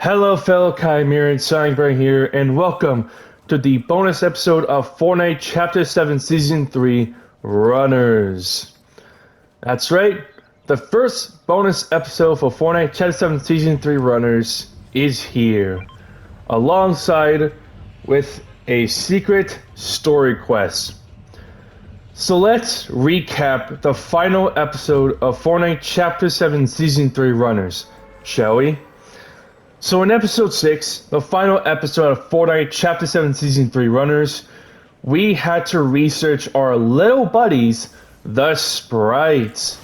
Hello, fellow Chimerians, Songbird here, and welcome to the bonus episode of Fortnite Chapter 7 Season 3 Runners. That's right, the first bonus episode for Fortnite Chapter 7 Season 3 Runners is here, alongside with a secret story quest. So let's recap the final episode of Fortnite Chapter 7 Season 3 Runners, shall we? So in episode 6, the final episode of Fortnite Chapter 7 Season 3 Runners, we had to research our little buddies, the sprites.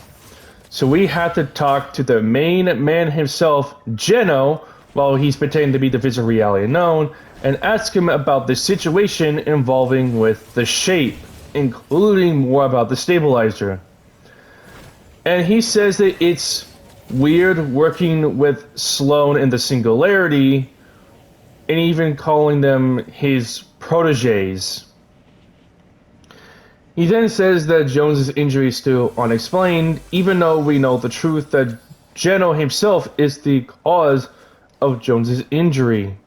So we had to talk to the main man himself, Geno, while he's pretending to be the Visitor Reality Unknown, and ask him about the situation involving with the shape, including more about the stabilizer. And he says that it's weird working with Slone in the Singularity, and even calling them his proteges. He then says that Jones's injury is still unexplained, even though we know the truth that Geno himself is the cause of Jones's injury.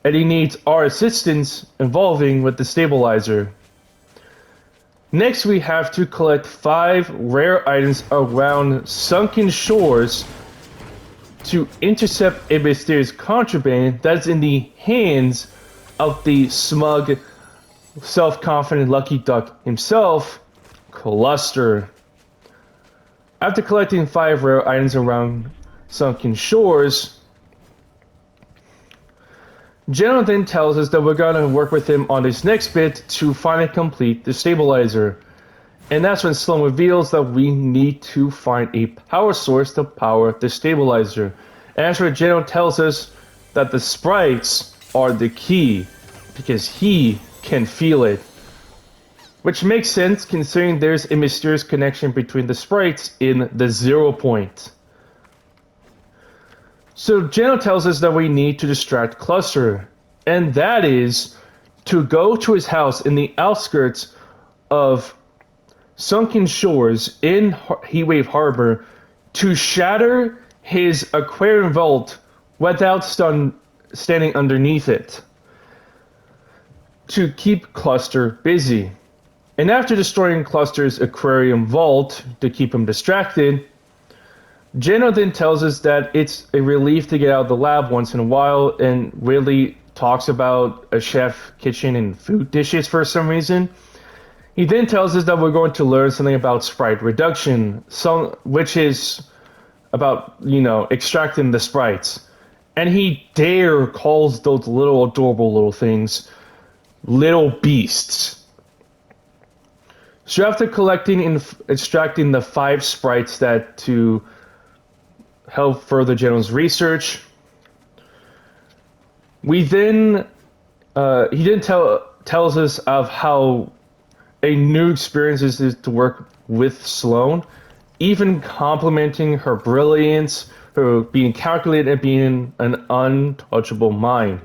And he needs our assistance involving with the stabilizer. Next, we have to collect 5 rare items around sunken shores to intercept a mysterious contraband that's in the hands of the smug, self-confident Lucky Duck himself, Cluster. After collecting 5 rare items around sunken shores, Geno then tells us that we're going to work with him on this next bit to finally complete the stabilizer. And that's when Slone reveals that we need to find a power source to power the stabilizer. And that's where Geno tells us that the sprites are the key, because he can feel it. Which makes sense considering there's a mysterious connection between the sprites in the 0 point. So Geno tells us that we need to distract Cluster, and that is to go to his house in the outskirts of Sunken Shores in Heatwave Harbor to shatter his aquarium vault without standing underneath it, to keep Cluster busy. And after destroying Cluster's aquarium vault to keep him distracted, Geno then tells us that it's a relief to get out of the lab once in a while, and really talks about a chef kitchen and food dishes for some reason. He then tells us that we're going to learn something about sprite reduction, which is about, extracting the sprites. And he calls those little adorable little things little beasts. So after collecting and extracting the 5 sprites that to help further Geno's research, we then he then tells us of how a new experience is to work with Slone, even complimenting her brilliance, her being calculated, and being an untouchable mind.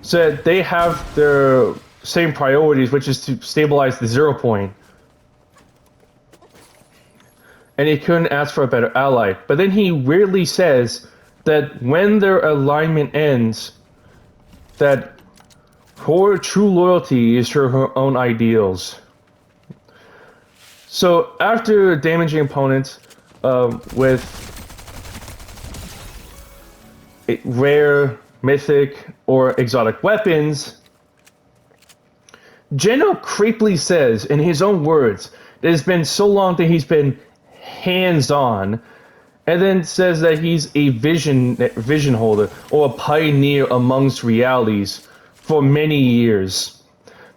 So they have their same priorities, which is to stabilize the 0 point. And he couldn't ask for a better ally. But then he weirdly says that when their alignment ends, that her true loyalty is to her own ideals. So after damaging opponents with rare, mythic, or exotic weapons, Geno creepily says, in his own words, that it's been so long that he's been hands-on, and then says that he's a vision holder or a pioneer amongst realities for many years.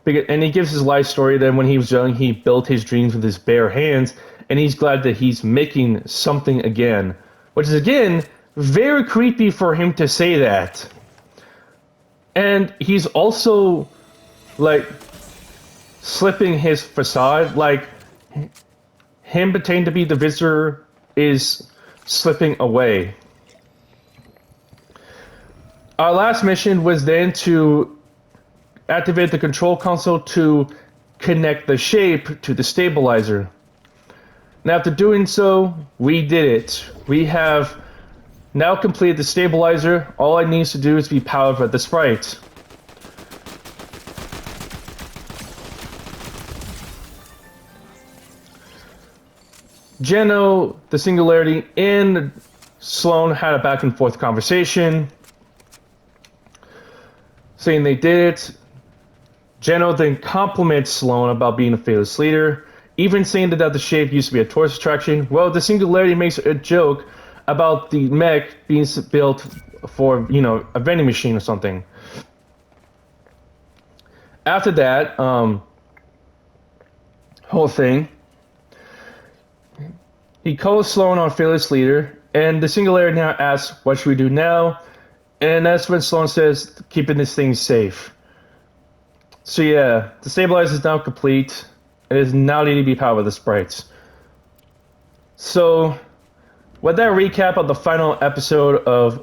And he gives his life story that when he was young, he built his dreams with his bare hands, and he's glad that he's making something again. Which is, again, very creepy for him to say that. And he's also, slipping his facade, him pretending to be the visitor is slipping away. Our last mission was then to activate the control console to connect the shape to the stabilizer. And after doing so, we did it. We have Now completed the stabilizer. All it needs to do is be powered by the sprite. Geno, the Singularity, and Slone had a back and forth conversation, saying they did it. Geno then compliments Slone about being a fearless leader, even saying that the shape used to be a tourist attraction. Well, the Singularity makes a joke about the mech being built for, a vending machine or something. After that, whole thing, he calls Slone on fearless leader, and the Singularity now asks, "What should we do now?" And that's when Slone says, "Keeping this thing safe." So yeah, the stabilizer is now complete. It is now needing to be powered with the sprites. So, with that recap of the final episode of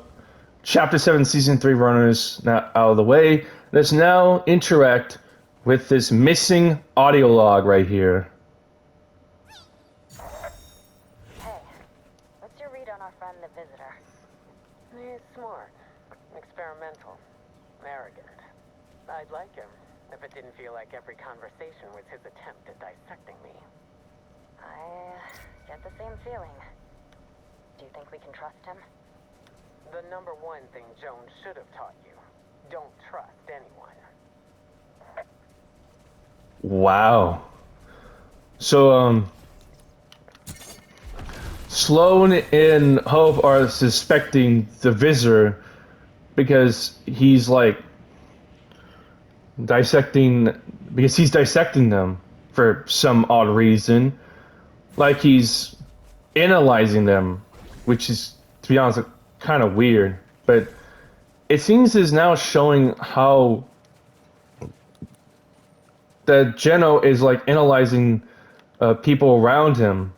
Chapter 7 Season 3 Runners now out of the way, let's now interact with this missing audio log right here. Hey, what's your read on our friend the visitor? He's smart, experimental, arrogant. I'd like him if it didn't feel like every conversation was his attempt at dissecting me. I get the same feeling. Do you think we can trust him? The number one thing Jones should have taught you. Don't trust anyone. Wow. So, Slone and Hope are suspecting the visitor because he's dissecting them for some odd reason. Like he's analyzing them, which is, to be honest, kind of weird. But it seems is now showing how that Geno is analyzing people around him.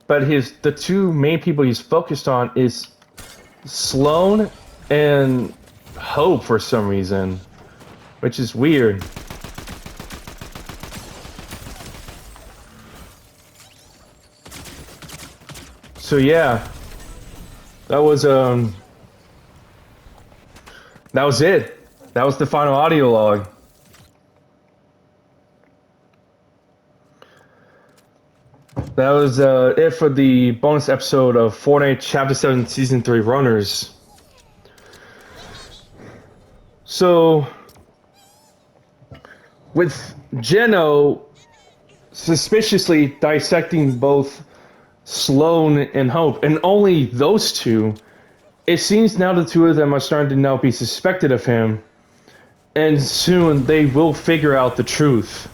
But the two main people he's focused on is Slone and Hope for some reason, which is weird. So yeah, that was it. That was the final audio log. That was it for the bonus episode of Fortnite Chapter 7 Season 3 Runners. So, with Geno suspiciously dissecting both Slone and Hope, and only those two, it seems now the two of them are starting to now be suspected of him, and soon they will figure out the truth.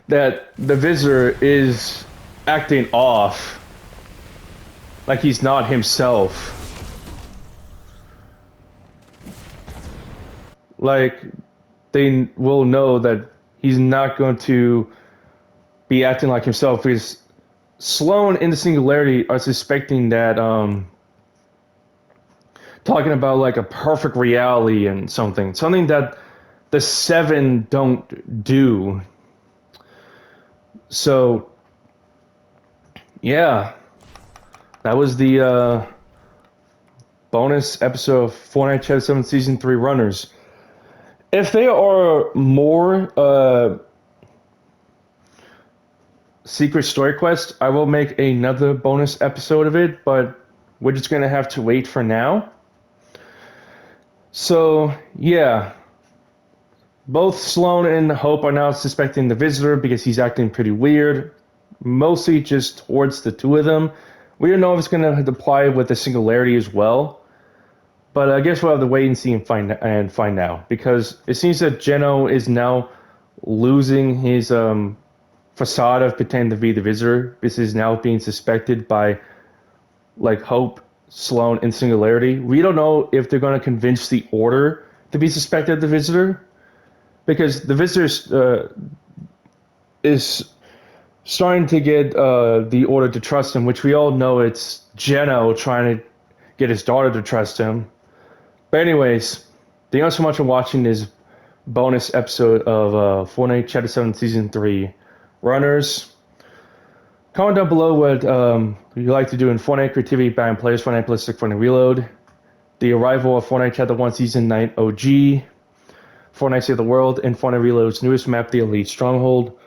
That the visitor is acting off, like he's not himself. Like, they will know that he's not going to be acting like himself, because Slone and the Singularity are suspecting that, talking about a perfect reality and something that the Seven don't do. So, yeah, that was the bonus episode of Fortnite Chapter 7 Season 3 Runners. If there are more secret story quests, I will make another bonus episode of it, but we're just going to have to wait for now. So, yeah. Both Slone and Hope are now suspecting the visitor because he's acting pretty weird, mostly just towards the two of them. We don't know if it's going to apply with the Singularity as well, but I guess we'll have to wait and see and find out, because it seems that Geno is now losing his facade of pretending to be the visitor, because he's now being suspected by Hope, Slone, and Singularity. We don't know if they're going to convince the Order to be suspected of the visitor, because the visitor is starting to get the Order to trust him, which we all know it's Geno trying to get his daughter to trust him. But anyways, thank you so much for watching this bonus episode of Fortnite Chapter 7 Season 3 Runners. Comment down below what you like to do in Fortnite Creativity, Batting Players, Fortnite Ballistic, Fortnite Reload, the arrival of Fortnite Chapter 1 Season 9 OG, Fortnite Save the World, and Fortnite Reload's newest map, the Elite Stronghold.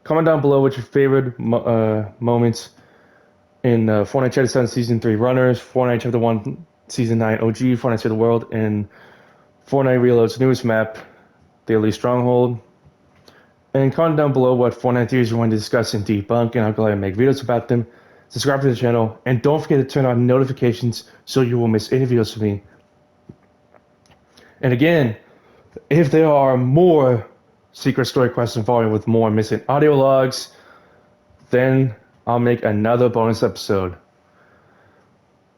Comment down below what your favorite moments in Fortnite Chapter 7 Season 3 Runners, Fortnite Chapter 1 Season 9 OG, Fortnite Save the World, and Fortnite Reload's newest map, the Elite Stronghold. And comment down below what Fortnite theories you want to discuss and debunk, and I'll go ahead and make videos about them. Subscribe to the channel, and don't forget to turn on notifications so you won't miss any videos from me. And again, if there are more secret story quests involving with more missing audio logs, then I'll make another bonus episode.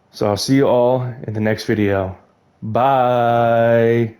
So I'll see you all in the next video. Bye!